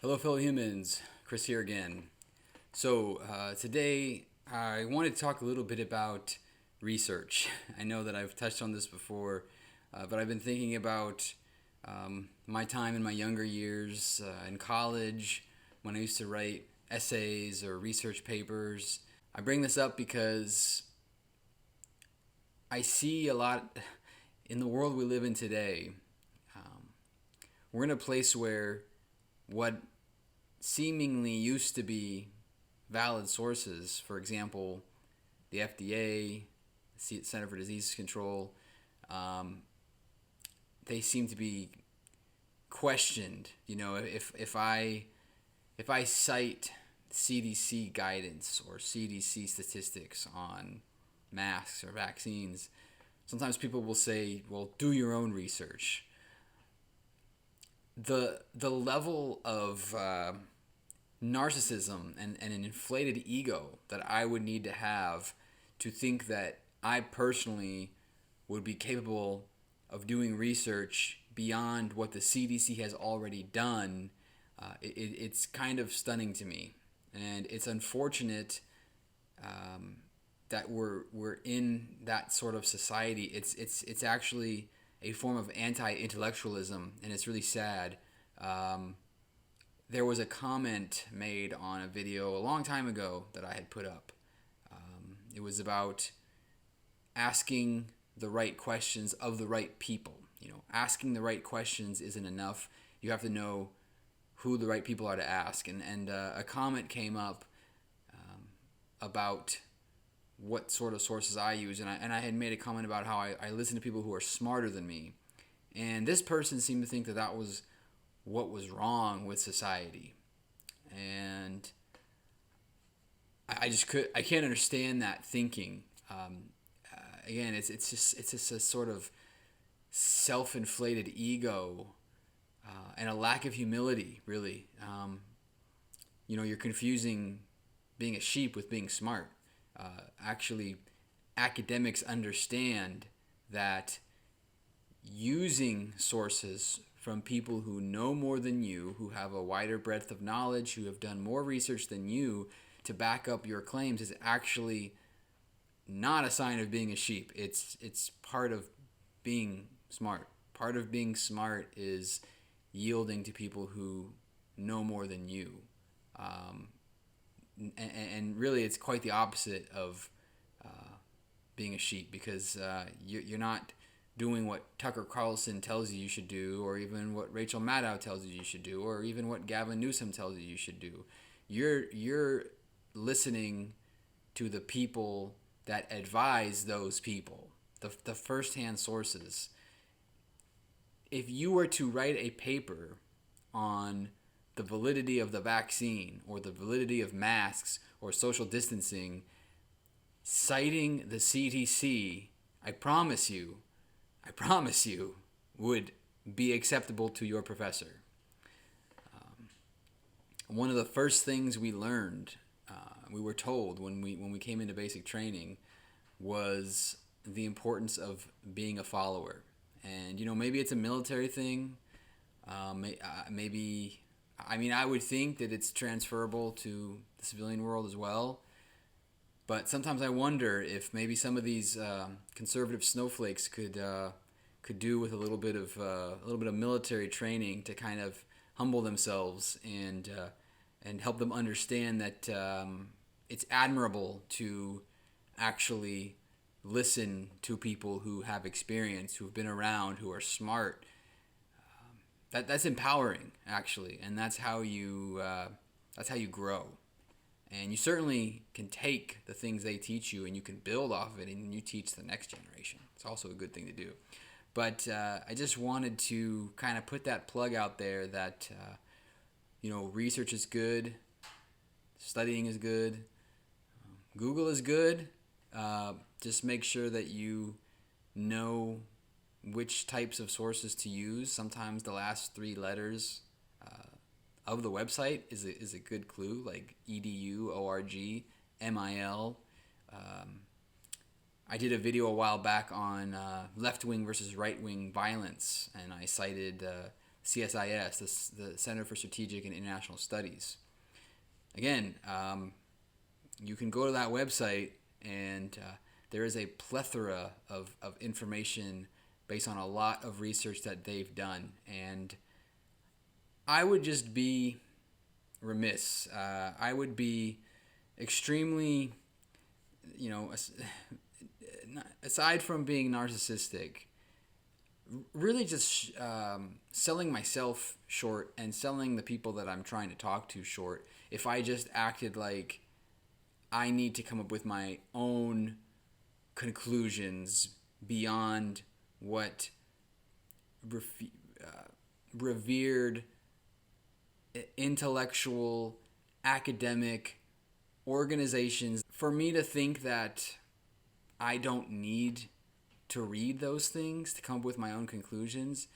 Hello, fellow humans. Chris here again. Today I wanted to talk a little bit about research. I know that I've touched on this before, but I've been thinking about my time in my younger years in college when I used to write essays or research papers. I bring this up because I see a lot in the world we live in today. Um, we're in a place where what seemingly used to be valid sources, for example, the FDA, Center for Disease Control, um, they seem to be questioned. If I cite CDC guidance or CDC statistics on masks or vaccines, sometimes people will say, "Well, do your own research." The level of narcissism and an inflated ego that I would need to have to think that I personally would be capable of doing research beyond what the CDC has already done, it's kind of stunning to me. And it's unfortunate that we're in that sort of society. It's actually a form of anti-intellectualism, and it's really sad. Um, there was a comment made on a video a long time ago that I had put up. It was about asking the right questions of the right people. Asking the right questions isn't enough. You have to know who the right people are to ask. And a comment came up about what sort of sources I use, and I had made a comment about how I listen to people who are smarter than me. And this person seemed to think that that was what was wrong with society. And I can't understand that thinking. Again, it's just a sort of self-inflated ego and a lack of humility, really. You're confusing being a sheep with being smart. Actually, academics understand that using sources from people who know more than you, who have a wider breadth of knowledge, who have done more research than you to back up your claims is actually not a sign of being a sheep. It's part of being smart. Part of being smart is yielding to people who know more than you. Um, and really, it's quite the opposite of being a sheep because you're not doing what Tucker Carlson tells you should do, or even what Rachel Maddow tells you should do, or even what Gavin Newsom tells you should do. You're listening to the people that advise those people, the first-hand sources. If you were to write a paper on the validity of the vaccine or the validity of masks or social distancing, citing the CDC, I promise you, would be acceptable to your professor. One of the first things we learned, we were told when we came into basic training, was the importance of being a follower. And maybe it's a military thing. Maybe, I mean, I would think that it's transferable to the civilian world as well. But sometimes I wonder if maybe some of these conservative snowflakes could do with a little bit of military training to kind of humble themselves and help them understand that it's admirable to actually listen to people who have experience, who've been around, who are smart. That's empowering, actually, and that's how you grow. And you certainly can take the things they teach you and you can build off of it and you teach the next generation. It's also a good thing to do. But I just wanted to kind of put that plug out there that, research is good, studying is good, Google is good. Just make sure that you know which types of sources to use. Sometimes the last three letters of the website is a good clue, like edu, org, mil. I did a video a while back on left-wing versus right-wing violence, and I cited CSIS, the Center for Strategic and International Studies. Again, you can go to that website, and there is a plethora of information based on a lot of research that they've done. And I would just be remiss. I would be extremely, aside from being narcissistic, really just selling myself short and selling the people that I'm trying to talk to short if I just acted like I need to come up with my own conclusions beyond what revered intellectual academic organizations. For me to think that I don't need to read those things to come up with my own conclusions,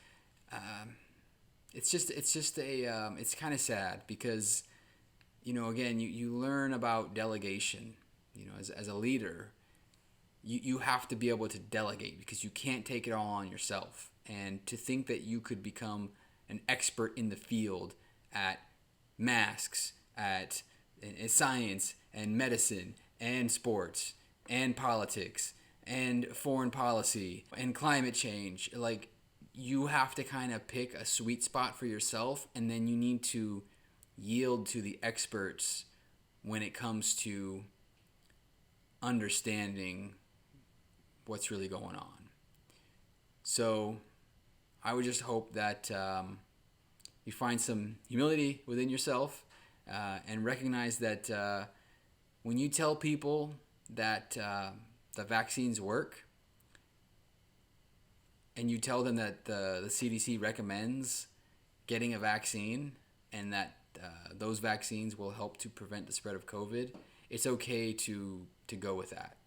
it's kind of sad because, again, you learn about delegation. As a leader, you have to be able to delegate because you can't take it all on yourself. And to think that you could become an expert in the field at masks, at science and medicine and sports and politics and foreign policy and climate change, like, you have to kind of pick a sweet spot for yourself, and then you need to yield to the experts when it comes to understanding what's really going on. So I would just hope that you find some humility within yourself and recognize that when you tell people that the vaccines work, and you tell them that the CDC recommends getting a vaccine and that those vaccines will help to prevent the spread of COVID, it's okay to go with that.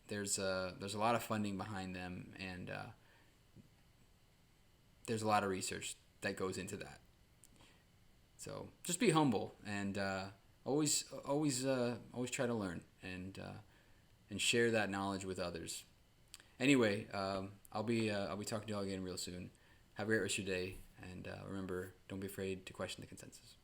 There's a lot of funding behind them, and there's a lot of research that goes into that. So just be humble and always try to learn and share that knowledge with others. Anyway, I'll be talking to y'all again real soon. Have a great rest of your day, and remember, don't be afraid to question the consensus.